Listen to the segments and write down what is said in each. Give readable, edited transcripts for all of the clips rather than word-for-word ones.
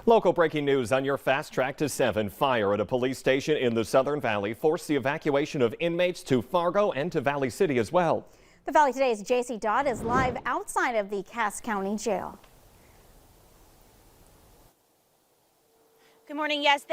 Local breaking news on your Fast Track to 7. Fire at a police station in the Southern Valley forced the evacuation of inmates to Fargo and to Valley City as well. The Valley Today's JC Dodd is live outside of the Cass County Jail. Good morning. Yes,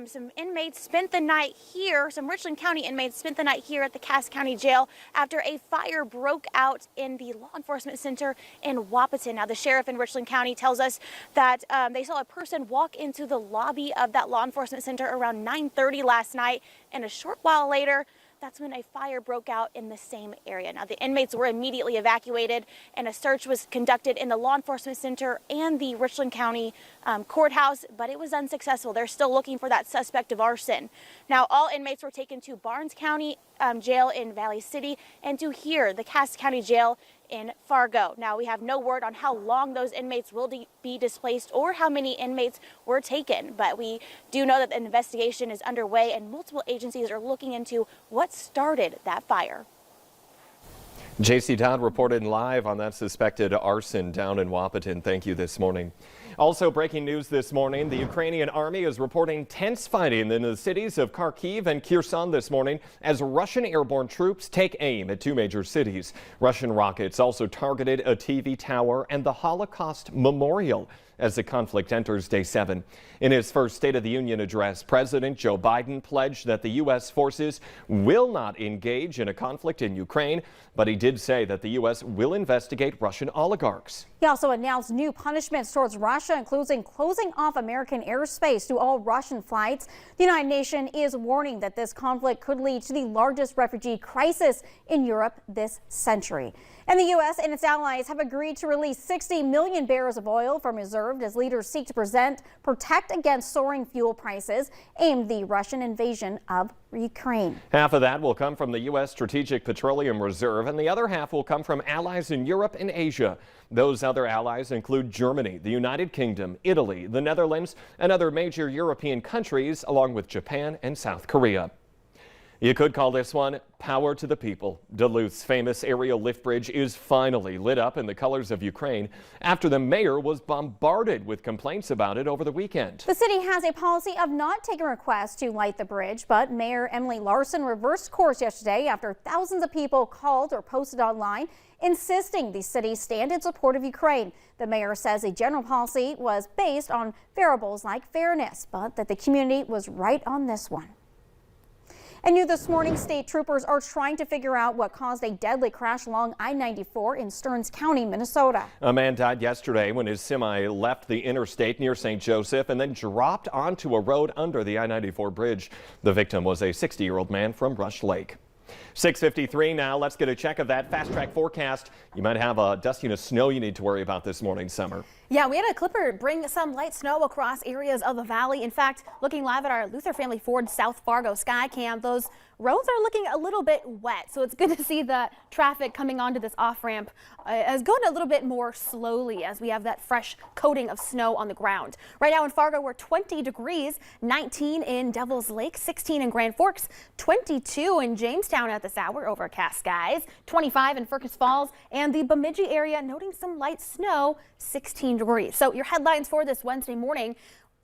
some inmates spent the night here. Some Richland County inmates spent the night here at the Cass County Jail after a fire broke out in the law enforcement center in Wahpeton. Now, the sheriff in Richland County tells us that they saw a person walk into the lobby of that law enforcement center around 9:30 last night, and a short while later, that's when a fire broke out in the same area. Now, the inmates were immediately evacuated, and a search was conducted in the law enforcement center and the Richland County courthouse, but it was unsuccessful. They're still looking for that suspect of arson. Now, all inmates were taken to Barnes County Jail in Valley City and to here, the Cass County Jail in Fargo. Now, we have no word on how long those inmates will be displaced or how many inmates were taken, but we do know that the investigation is underway and multiple agencies are looking into what started that fire. JC Dodd reported live on that suspected arson down in Wahpeton. Thank you this morning. Also breaking news this morning, the Ukrainian army is reporting tense fighting in the cities of Kharkiv and Kherson this morning as Russian airborne troops take aim at two major cities. Russian rockets also targeted a TV tower and the Holocaust Memorial as the conflict enters day 7. In his first State of the Union address, President Joe Biden pledged that the U.S. forces will not engage in a conflict in Ukraine, but he did say that the U.S. will investigate Russian oligarchs. He also announced new punishments towards Russia, including closing off American airspace to all Russian flights. The United Nations is warning that this conflict could lead to the largest refugee crisis in Europe this century. And the U.S. and its allies have agreed to release 60 million barrels of oil from reserve as leaders seek to protect against soaring fuel prices aimed at the Russian invasion of Ukraine. Half of that will come from the U.S. Strategic Petroleum Reserve, and the other half will come from allies in Europe and Asia. Those other allies include Germany, the United Kingdom, Italy, the Netherlands, and other major European countries, along with Japan and South Korea. You could call this one Power to the People. Duluth's famous aerial lift bridge is finally lit up in the colors of Ukraine after the mayor was bombarded with complaints about it over the weekend. The city has a policy of not taking requests to light the bridge, but Mayor Emily Larson reversed course yesterday after thousands of people called or posted online insisting the city stand in support of Ukraine. The mayor says a general policy was based on variables like fairness, but that the community was right on this one. And new this morning, state troopers are trying to figure out what caused a deadly crash along I-94 in Stearns County, Minnesota. A man died yesterday when his semi left the interstate near St. Joseph and then dropped onto a road under the I-94 bridge. The victim was a 60-year-old man from Rush Lake. 6:53 now. Let's get a check of that fast track forecast. You might have a dusting of snow you need to worry about this morning, Summer. Yeah, we had a clipper bring some light snow across areas of the valley. In fact, looking live at our Luther Family Ford South Fargo sky cam, those roads are looking a little bit wet. So it's good to see the traffic coming onto this off ramp is going a little bit more slowly as we have that fresh coating of snow on the ground. Right now in Fargo, we're 20 degrees, 19 in Devil's Lake, 16 in Grand Forks, 22 in Jamestown at this hour, overcast skies, 25 in Fergus Falls, and the Bemidji area noting some light snow, 16 degrees. So your headlines for this Wednesday morning.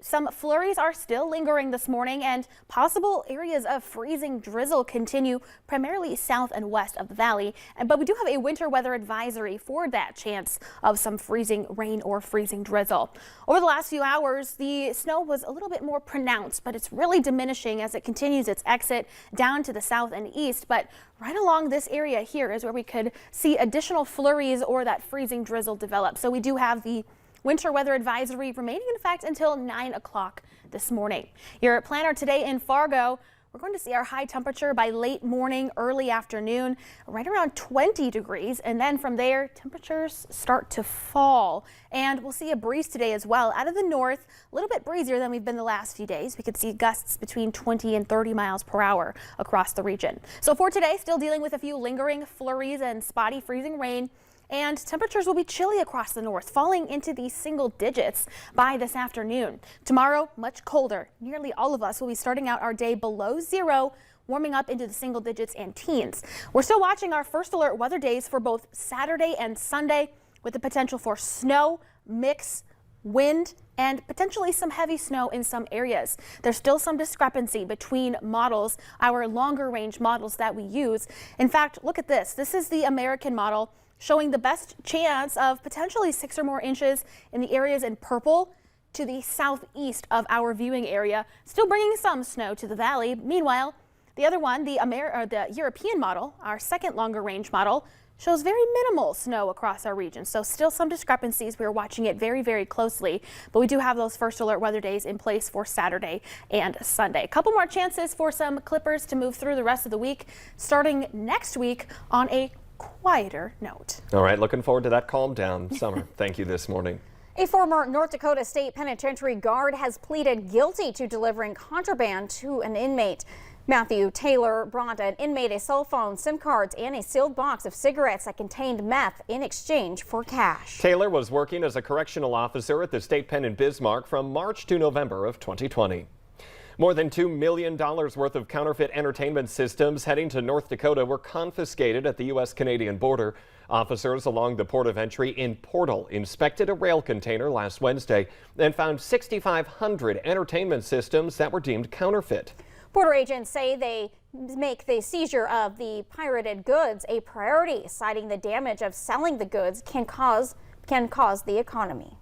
Some flurries are still lingering this morning, and possible areas of freezing drizzle continue primarily south and west of the valley. But we do have a winter weather advisory for that chance of some freezing rain or freezing drizzle. Over the last few hours, the snow was a little bit more pronounced, but it's really diminishing as it continues its exit down to the south and east. But right along this area here is where we could see additional flurries or that freezing drizzle develop. So we do have the winter weather advisory remaining in effect until 9 o'clock this morning. Your planner today in Fargo, we're going to see our high temperature by late morning, early afternoon, right around 20 degrees. And then from there, temperatures start to fall. And we'll see a breeze today as well out of the north, a little bit breezier than we've been the last few days. We could see gusts between 20 and 30 miles per hour across the region. So for today, still dealing with a few lingering flurries and spotty freezing rain. And temperatures will be chilly across the north, falling into the single digits by this afternoon. Tomorrow, much colder. Nearly all of us will be starting out our day below zero, warming up into the single digits and teens. We're still watching our first alert weather days for both Saturday and Sunday with the potential for snow, mix, wind, and potentially some heavy snow in some areas. There's still some discrepancy between models, our longer range models that we use. In fact, look at this. This is the American model showing the best chance of potentially 6 or more inches in the areas in purple to the southeast of our viewing area, still bringing some snow to the valley. Meanwhile, the other one, the European model, our second longer range model, shows very minimal snow across our region. So still some discrepancies. We're watching it very, very closely, but we do have those first alert weather days in place for Saturday and Sunday. A couple more chances for some clippers to move through the rest of the week, starting next week on a quieter note. All right, looking forward to that calm down summer. Thank you this morning. A former North Dakota State Penitentiary guard has pleaded guilty to delivering contraband to an inmate. Matthew Taylor brought an inmate a cell phone, SIM cards, and a sealed box of cigarettes that contained meth in exchange for cash. Taylor was working as a correctional officer at the state pen in Bismarck from March to November of 2020. More than $2 million worth of counterfeit entertainment systems heading to North Dakota were confiscated at the U.S.-Canadian border. Officers along the port of entry in Portal inspected a rail container last Wednesday and found 6,500 entertainment systems that were deemed counterfeit. Border agents say they make the seizure of the pirated goods a priority, citing the damage of selling the goods can cause the economy.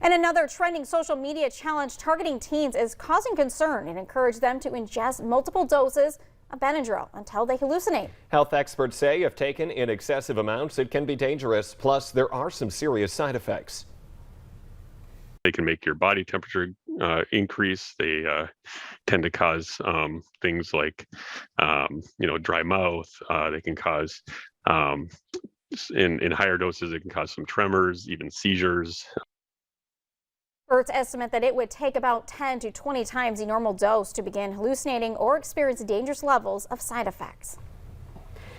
And another trending social media challenge targeting teens is causing concern and encourage them to ingest multiple doses of Benadryl until they hallucinate. Health experts say if taken in excessive amounts, it can be dangerous. Plus, there are some serious side effects. They can make your body temperature increase. They tend to cause things like, dry mouth. They can cause, in higher doses, it can cause some tremors, even seizures. Experts estimate that it would take about 10 to 20 times the normal dose to begin hallucinating or experience dangerous levels of side effects.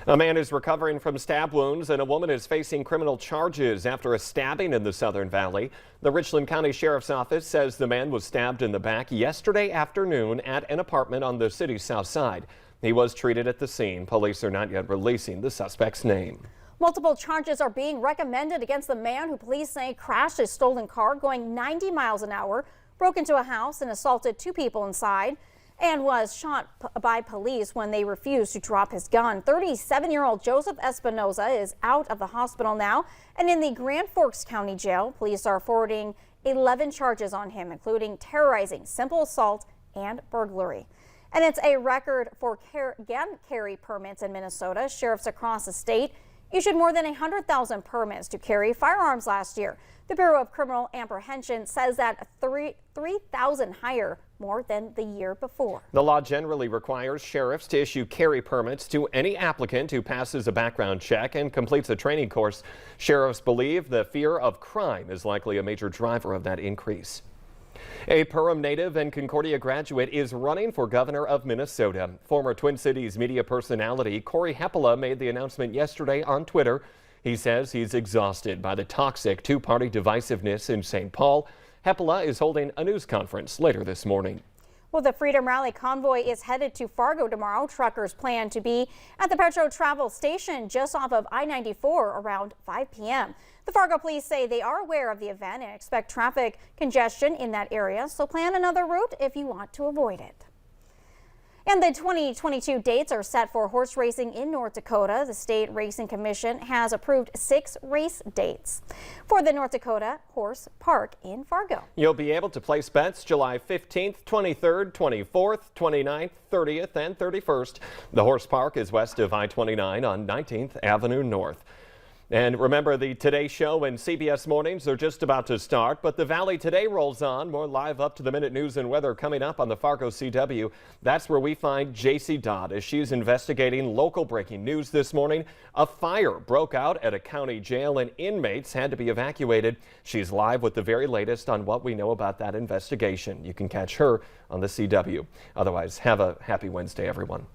A man is recovering from stab wounds and a woman is facing criminal charges after a stabbing in the Southern Valley. The Richland County Sheriff's Office says the man was stabbed in the back yesterday afternoon at an apartment on the city's south side. He was treated at the scene. Police are not yet releasing the suspect's name. Multiple charges are being recommended against the man who police say crashed a stolen car going 90 miles an hour, broke into a house and assaulted 2 people inside, and was shot by police when they refused to drop his gun. 37-year-old Joseph Espinoza is out of the hospital now and in the Grand Forks County Jail. Police are forwarding 11 charges on him, including terrorizing, simple assault, and burglary. And it's a record for gun carry permits in Minnesota. Sheriffs across the state issued more than 100,000 permits to carry firearms last year. The Bureau of Criminal Apprehension says that 3,000 higher more than the year before. The law generally requires sheriffs to issue carry permits to any applicant who passes a background check and completes a training course. Sheriffs believe the fear of crime is likely a major driver of that increase. A Perham native and Concordia graduate is running for governor of Minnesota. Former Twin Cities media personality Corey Hepola made the announcement yesterday on Twitter. He says he's exhausted by the toxic two-party divisiveness in St. Paul. Hepola is holding a news conference later this morning. Well, the Freedom Rally convoy is headed to Fargo tomorrow. Truckers plan to be at the Petro Travel Station just off of I-94 around 5 p.m. The Fargo police say they are aware of the event and expect traffic congestion in that area, so plan another route if you want to avoid it. And the 2022 dates are set for horse racing in North Dakota. The State Racing Commission has approved 6 race dates for the North Dakota Horse Park in Fargo. You'll be able to place bets July 15th, 23rd, 24th, 29th, 30th, and 31st. The Horse Park is west of I-29 on 19th Avenue North. And remember, the Today Show and CBS Mornings are just about to start, but the Valley Today rolls on. More live up-to-the-minute news and weather coming up on the Fargo CW. That's where we find JC Dodd as she's investigating local breaking news this morning. A fire broke out at a county jail and inmates had to be evacuated. She's live with the very latest on what we know about that investigation. You can catch her on the CW. Otherwise, have a happy Wednesday, everyone.